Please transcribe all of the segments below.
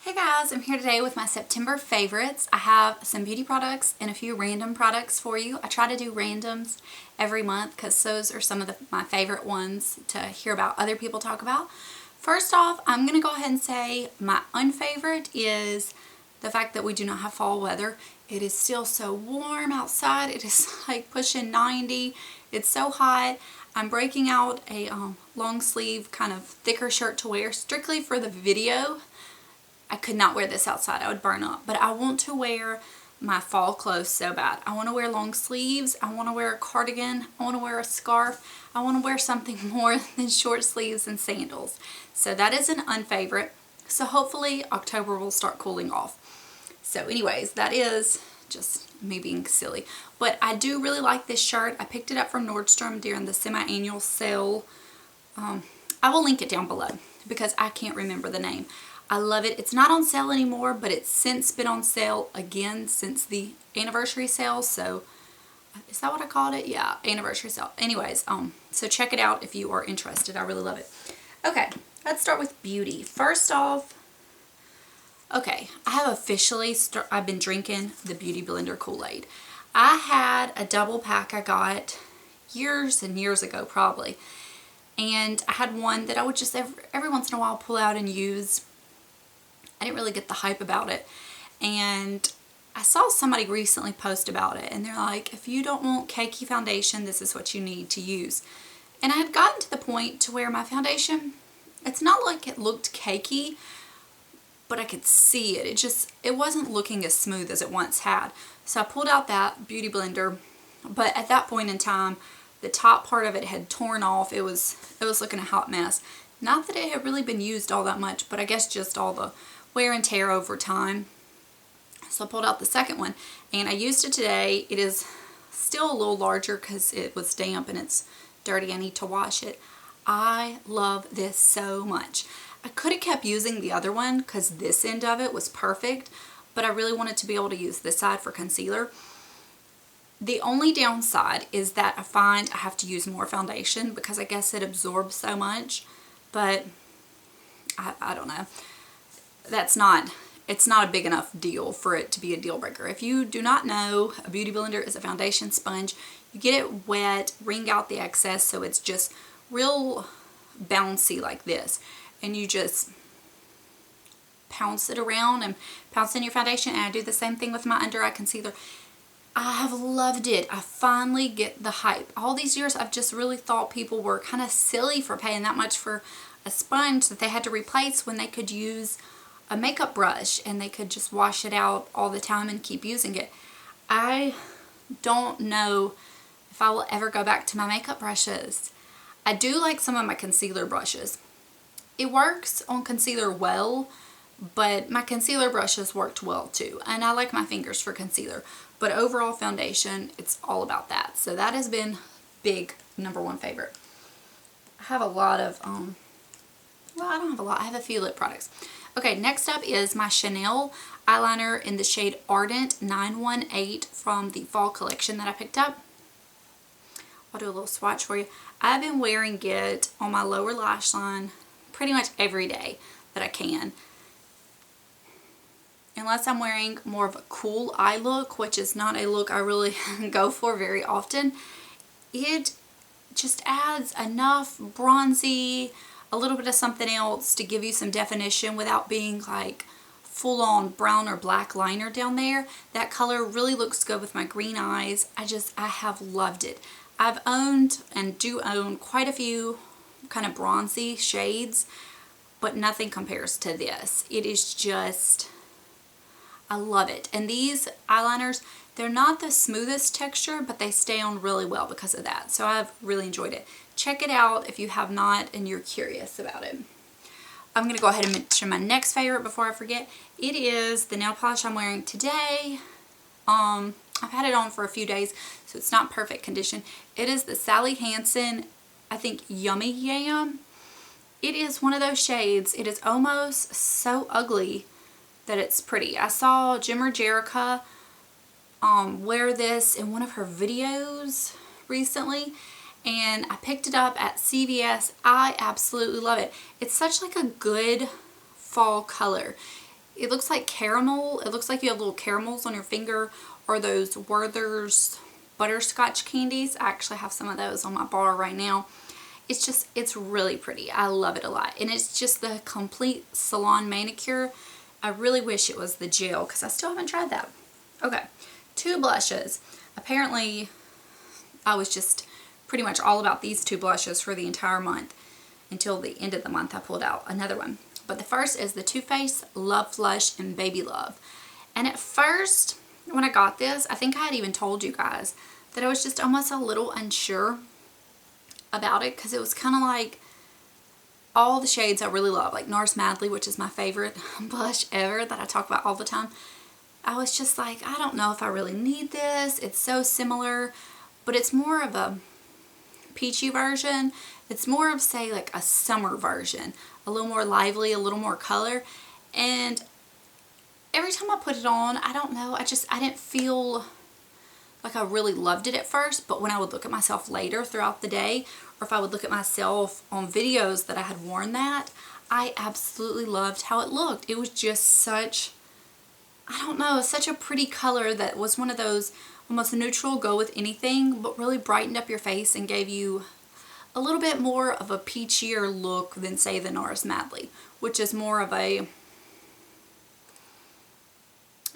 Hey guys, I'm here today with my September favorites. I have some beauty products and a few random products for you. I try to do randoms every month because those are some of my favorite ones to hear about other people talk about. First off, I'm going to go ahead and say my unfavorite is the fact that we do not have fall weather. It is still so warm outside. It is like pushing 90. It's so hot. I'm breaking out a long sleeve kind of thicker shirt to wear strictly for the video. I could not wear this outside. I would burn up. But I want to wear my fall clothes so bad. I want to wear long sleeves. I want to wear a cardigan. I want to wear a scarf. I want to wear something more than short sleeves and sandals. So that is an unfavorite. So hopefully October will start cooling off. So anyways, that is just me being silly. But I do really like this shirt. I picked it up from Nordstrom during the semi-annual sale. I will link it down below because I can't remember the name. I love it. It's not on sale anymore, but it's since been on sale again since the anniversary sale. So is that what I called it? Yeah, anniversary sale. Anyways, so check it out if you are interested. I really love it. Okay, let's start with beauty. First off, okay, I have officially I've been drinking the Beauty Blender Kool-Aid. I had a double pack I got years and years ago probably. And I had one that I would just every once in a while pull out and use. I didn't really get the hype about it, and I saw somebody recently post about it, and they're like, if you don't want cakey foundation, this is what you need to use. And I had gotten to the point to where my foundation, it's not like it looked cakey, but I could see it. It wasn't looking as smooth as it once had. So I pulled out that Beauty Blender, but at that point in time, the top part of it had torn off. It was looking a hot mess. Not that it had really been used all that much, but I guess just all the wear and tear over time. So I pulled out the second one and I used it today. It is still a little larger because it was damp and it's dirty. I need to wash it. I love this so much. I could have kept using the other one because this end of it was perfect, but I really wanted to be able to use this side for concealer. The only downside is that I find I have to use more foundation because I guess it absorbs so much, but I don't know. It's not a big enough deal for it to be a deal breaker. If you do not know, a Beauty Blender is a foundation sponge. You get it wet, wring out the excess so it's just real bouncy like this. And you just pounce it around and pounce in your foundation. And I do the same thing with my under eye concealer. I have loved it. I finally get the hype. All these years I've just really thought people were kind of silly for paying that much for a sponge that they had to replace when they could use a makeup brush and they could just wash it out all the time and keep using it. I don't know if I will ever go back to my makeup brushes. I do like some of my concealer brushes. It works on concealer well, but my concealer brushes worked well too. And I like my fingers for concealer. But overall foundation, it's all about that. So that has been big #1 favorite. I have a lot of, well, I don't have a lot. I have a few lip products. Okay, next up is my Chanel eyeliner in the shade Ardent 918 from the fall collection that I picked up. I'll do a little swatch for you. I've been wearing it on my lower lash line pretty much every day that I can. Unless I'm wearing more of a cool eye look, which is not a look I really go for very often. It just adds enough bronzy, a little bit of something else to give you some definition without being like full-on brown or black liner down there. That color really looks good with my green eyes. I have loved it. I've owned and do own quite a few kind of bronzy shades, but nothing compares to this. It is just, I love it. And these eyeliners, they're not the smoothest texture, but they stay on really well because of that. So I've really enjoyed it. Check it out if you have not and you're curious about it. I'm going to go ahead and mention my next favorite before I forget. It is the nail polish I'm wearing today. I've had it on for a few days, so it's not perfect condition. It is the Sally Hansen, I think, Yummy Yam. It is one of those shades. It is almost so ugly that it's pretty. I saw Jimmer Jerica wear this in one of her videos recently, and I picked it up at CVS. I absolutely love it. It's such like a good fall color. it looks like caramel. It looks like you have little caramels on your finger, or those Werther's butterscotch candies. I actually have some of those on my bar right now. It's really pretty. I love it a lot. And it's just the complete salon manicure. I really wish it was the gel because I still haven't tried that. Okay, 2 blushes. Apparently, I was just pretty much all about these 2 blushes for the entire month. Until the end of the month, I pulled out another one. But the first is the Too Faced Love Flush in Baby Love. And at first, when I got this, I think I had even told you guys that I was just almost a little unsure about it, because it was kind of like all the shades I really love, like NARS Madly, which is my favorite blush ever that I talk about all the time. I was just like, I don't know if I really need this. It's so similar, but it's more of a peachy version. It's more of, say, like a summer version, a little more lively, a little more color. And every time I put it on, I don't know, I didn't feel like I really loved it at first, but when I would look at myself later throughout the day, or if I would look at myself on videos that I had worn that, I absolutely loved how it looked. It was just such, I don't know, such a pretty color that was one of those almost neutral, go with anything, but really brightened up your face and gave you a little bit more of a peachier look than, say, the NARS Madly, which is more of a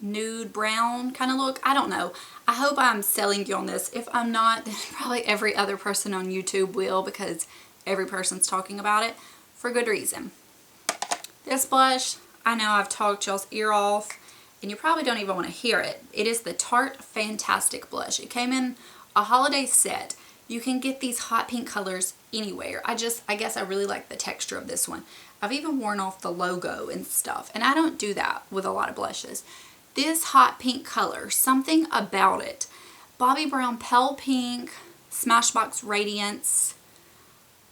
nude brown kind of look. I don't know. I hope I'm selling you on this. If I'm not, then probably every other person on YouTube will, because every person's talking about it for good reason. This blush, I know I've talked y'all's ear off, and you probably don't even want to hear it. It is the Tarte Fantastic Blush. It came in a holiday set. You can get these hot pink colors anywhere. I guess I really like the texture of this one. I've even worn off the logo and stuff, and I don't do that with a lot of blushes. This hot pink color, something about it. Bobbi Brown Pale Pink, Smashbox Radiance.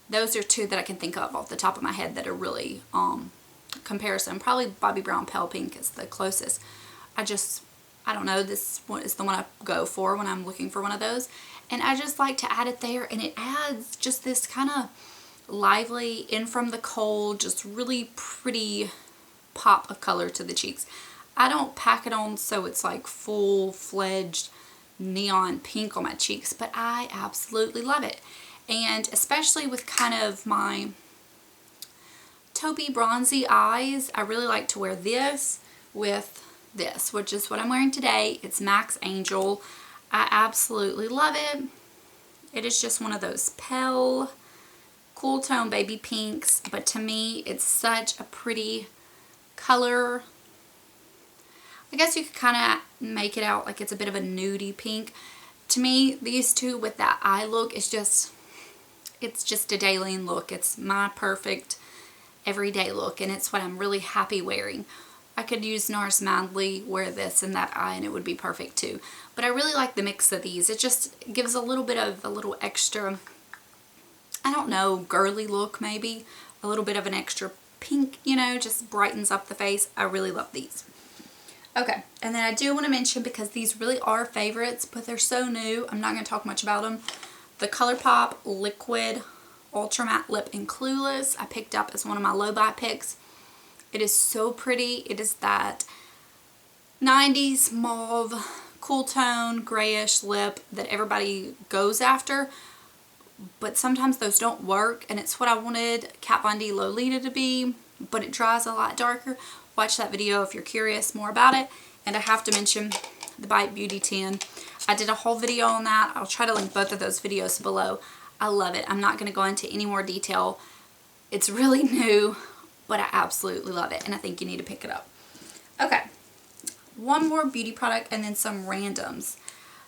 Those are 2 that I can think of off the top of my head that are really comparison. Probably Bobbi Brown Pale Pink is the closest. I don't know, this one is the one I go for when I'm looking for one of those. And I just like to add it there, and it adds just this kind of lively, in from the cold, just really pretty pop of color to the cheeks. I don't pack it on so it's like full-fledged neon pink on my cheeks, but I absolutely love it. And especially with kind of my taupey bronzy eyes, I really like to wear this with this, which is what I'm wearing today. It's Max Angel. I absolutely love it. It is just one of those pale, cool tone baby pinks, but to me it's such a pretty color. I guess you could kind of make it out like it's a bit of a nudie pink. To me, these 2 with that eye look is just, it's just a Daylene look. It's my perfect everyday look, and it's what I'm really happy wearing. I could use NARS Madly, wear this and that eye, and it would be perfect too. But I really like the mix of these. It just gives a little bit of a little extra, I don't know, girly look maybe. A little bit of an extra pink, you know, just brightens up the face. I really love these. Okay, and then I do want to mention, because these really are favorites, but they're so new, I'm not going to talk much about them. The ColourPop Liquid Ultra Matte Lip in Clueless, I picked up as one of my low buy picks. It is so pretty. It is that 90s mauve, cool tone, grayish lip that everybody goes after, but sometimes those don't work, and it's what I wanted Kat Von D Lolita to be, but it dries a lot darker. Watch that video if you're curious more about it. And I have to mention the Bite Beauty 10. I did a whole video on that. I'll try to link both of those videos below. I love it. I'm not going to go into any more detail. It's really new, but I absolutely love it, and I think you need to pick it up. Okay, one more beauty product and then some randoms.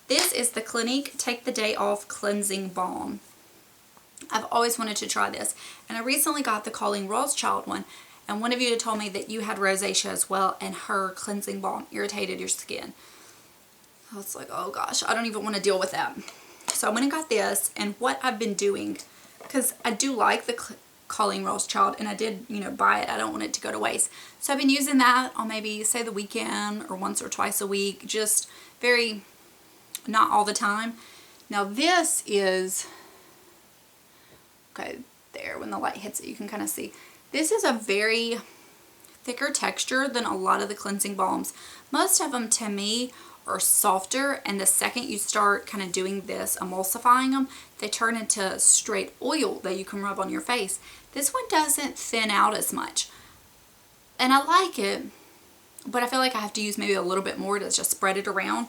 This is the Clinique Take the Day Off Cleansing Balm. I've always wanted to try this, and I recently got the Colleen Rothschild one, and one of you had told me that you had rosacea as well, and her cleansing balm irritated your skin. I was like, oh gosh, I don't even want to deal with that. So I went and got this, and what I've been doing, because I do like the Colleen Rothschild, and I did, you know, buy it. I don't want it to go to waste. So I've been using that on maybe, say, the weekend or once or twice a week, just very, not all the time. Now this is, okay, there, when the light hits it, you can kind of see. This is a very thicker texture than a lot of the cleansing balms. Most of them to me are softer, and the second you start kind of doing this, emulsifying them, they turn into straight oil that you can rub on your face. This one doesn't thin out as much, and I like it, but I feel like I have to use maybe a little bit more to just spread it around.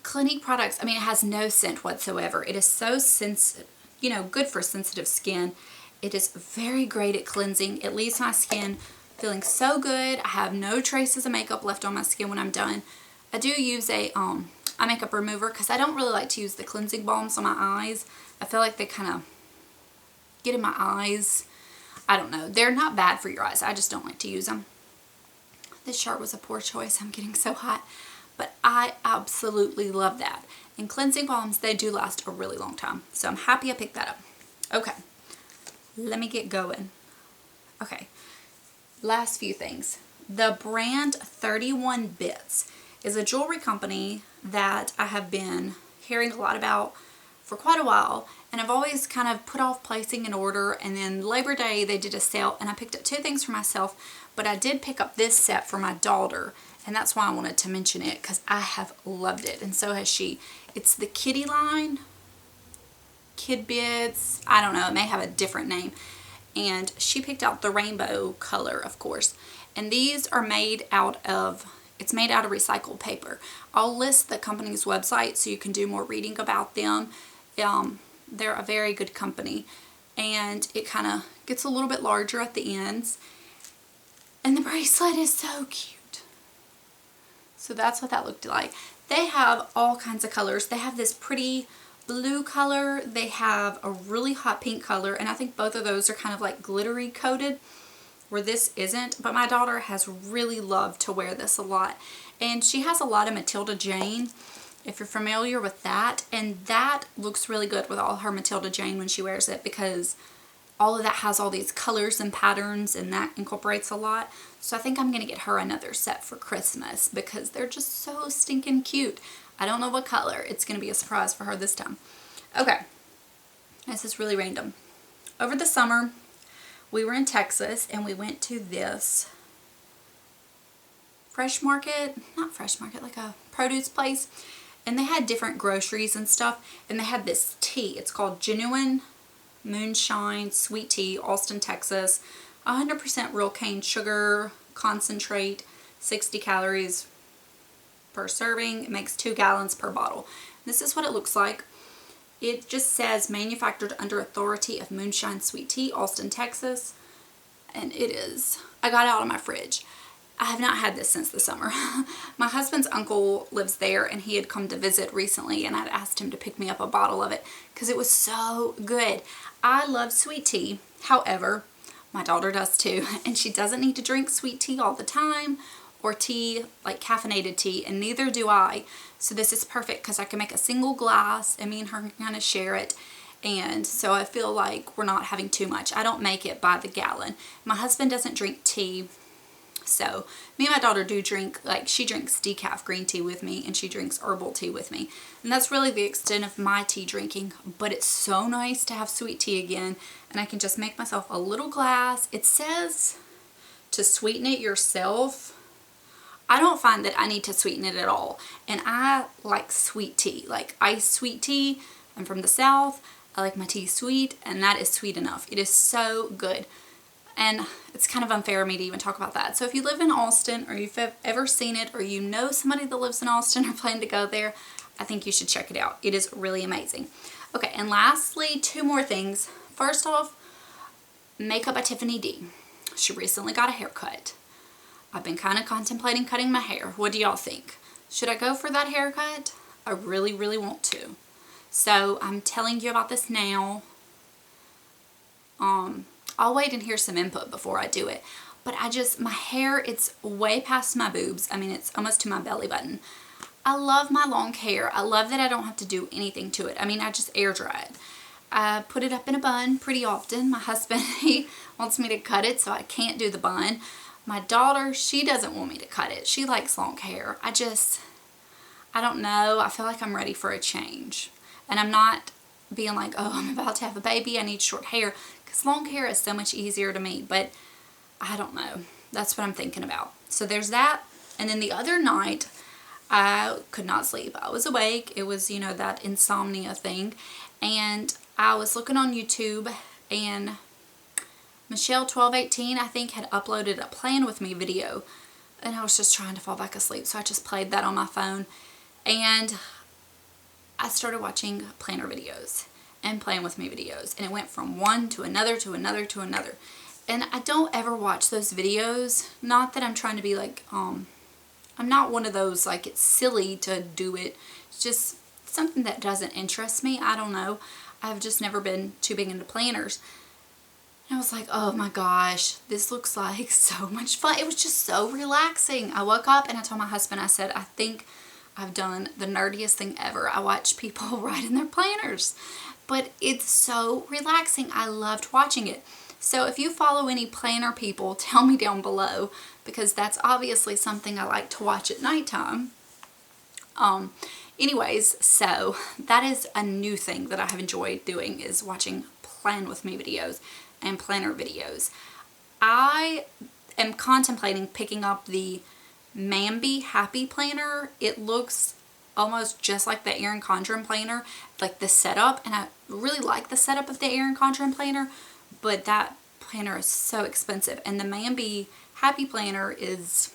Clinique products, I mean, it has no scent whatsoever. It is so sensitive, you know, good for sensitive skin. It is very great at cleansing. It leaves my skin feeling so good. I have no traces of makeup left on my skin when I'm done. I do use a eye makeup remover because I don't really like to use the cleansing balms on my eyes. I feel like they kind of get in my eyes. I don't know. They're not bad for your eyes. I just don't like to use them. This shirt was a poor choice. I'm getting so hot. But I absolutely love that. And cleansing balms, they do last a really long time. So I'm happy I picked that up. Okay. Let me get going. Okay. Last few things. The brand 31 Bits is a jewelry company that I have been hearing a lot about for quite a while, and I've always kind of put off placing an order, and then Labor Day they did a sale and I picked up 2 things for myself, but I did pick up this set for my daughter, and that's why I wanted to mention it because I have loved it, and so has she. It's the Kitty line, Kid Bits, I don't know, it may have a different name. And she picked out the rainbow color, of course. And these are made out of, it's made out of recycled paper. I'll list the company's website so you can do more reading about them. They're a very good company. And it kind of gets a little bit larger at the ends. And the bracelet is so cute. So that's what that looked like. They have all kinds of colors. They have this pretty blue color, they have a really hot pink color, and I think both of those are kind of like glittery coated, where this isn't, but my daughter has really loved to wear this a lot. And she has a lot of Matilda Jane, if you're familiar with that, and that looks really good with all her Matilda Jane when she wears it, because all of that has all these colors and patterns, and that incorporates a lot. So I think I'm going to get her another set for Christmas because they're just so stinking cute. I don't know what color. It's going to be a surprise for her this time. Okay. This is really random. Over the summer, we were in Texas and we went to this fresh market, not fresh market, like a produce place. And they had different groceries and stuff. And they had this tea. It's called Genuine Moonshine Sweet Tea, Austin, Texas. 100% real cane sugar, concentrate, 60 calories per serving. It makes 2 gallons per bottle. This is what it looks like. It just says manufactured under authority of Moonshine Sweet Tea, Austin, Texas. And it is, I got it out of my fridge. I have not had this since the summer. My husband's uncle lives there and he had come to visit recently, and I'd asked him to pick me up a bottle of it because it was so good. I love sweet tea. However, my daughter does too, and she doesn't need to drink sweet tea all the time, or tea, like caffeinated tea, and neither do I. So this is perfect because I can make a single glass and me and her can kind of share it. And so I feel like we're not having too much. I don't make it by the gallon. My husband doesn't drink tea. So me and my daughter do drink, like she drinks decaf green tea with me and she drinks herbal tea with me. And that's really the extent of my tea drinking. But it's so nice to have sweet tea again. And I can just make myself a little glass. It says to sweeten it yourself. I don't find that I need to sweeten it at all. And I like sweet tea, like iced sweet tea. I'm from the South. I like my tea sweet, and that is sweet enough. It is so good. And it's kind of unfair of me to even talk about that. So if you live in Austin, or you've ever seen it, or you know somebody that lives in Austin or plan to go there, I think you should check it out. It is really amazing. Okay, and lastly, 2 more things. First off, makeup by Tiffany D. She recently got a haircut. I've been kind of contemplating cutting my hair. What do y'all think? Should I go for that haircut? I really, really want to. So I'm telling you about this now. I'll wait and hear some input before I do it. But my hair, it's way past my boobs. I mean, it's almost to my belly button. I love my long hair. I love that I don't have to do anything to it. I mean, I just air dry it. I put it up in a bun pretty often. My husband, he wants me to cut it, so I can't do the bun. My daughter, she doesn't want me to cut it. She likes long hair. I don't know. I feel like I'm ready for a change. And I'm not being like, oh, I'm about to have a baby, I need short hair. Because long hair is so much easier to me. But I don't know. That's what I'm thinking about. So there's that. And then the other night, I could not sleep. I was awake. It was, you know, that insomnia thing. And I was looking on YouTube, and Michelle1218, I think, had uploaded a Plan With Me video. And I was just trying to fall back asleep. So I just played that on my phone. And I started watching planner videos and Plan With Me videos. And it went from one to another to another to another. And I don't ever watch those videos. Not that I'm trying to be like, I'm not one of those, like, it's silly to do it. It's just something that doesn't interest me. I don't know. I've just never been too big into planners. And I was like, oh my gosh, this looks like so much fun. It was just so relaxing. I woke up and I told my husband, I said, I think I've done the nerdiest thing ever. I watch people write in their planners. But it's so relaxing. I loved watching it. So if you follow any planner people, tell me down below, because that's obviously something I like to watch at nighttime. Anyways, so that is a new thing that I have enjoyed doing, is watching Plan With Me videos and planner videos. I am contemplating picking up the Mambi Happy Planner. It looks almost just like the Erin Condren planner, like the setup, and I really like the setup of the Erin Condren planner, but that planner is so expensive. And the Mambi Happy Planner is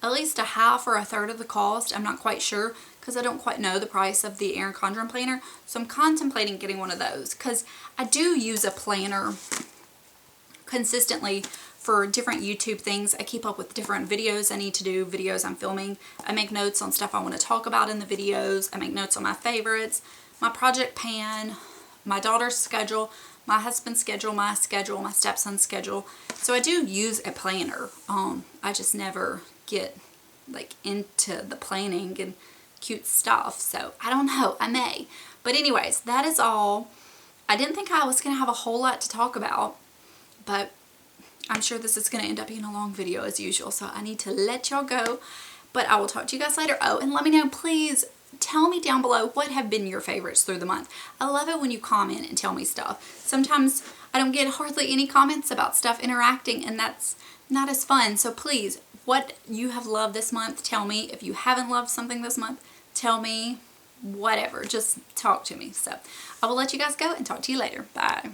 at least a half or a third of the cost. I'm not quite sure, because I don't quite know the price of the Erin Condren planner. So I'm contemplating getting one of those, because I do use a planner consistently for different YouTube things. I keep up with different videos I need to do, videos I'm filming. I make notes on stuff I want to talk about in the videos. I make notes on my favorites, my project pan, my daughter's schedule, my husband's schedule, my stepson's schedule. So I do use a planner. I just never get like into the planning and cute stuff. So I don't know, I may. But anyways, that is all. I didn't think I was going to have a whole lot to talk about, but I'm sure this is going to end up being a long video as usual, so I need to let y'all go. But I will talk to you guys later. Oh, and let me know, please tell me down below what have been your favorites through the month. I love it when you comment and tell me stuff. Sometimes I don't get hardly any comments about stuff interacting, and that's not as fun. So please, what you have loved this month, tell me. If you haven't loved something this month, tell me. Whatever, just talk to me. So I will let you guys go and talk to you later. Bye.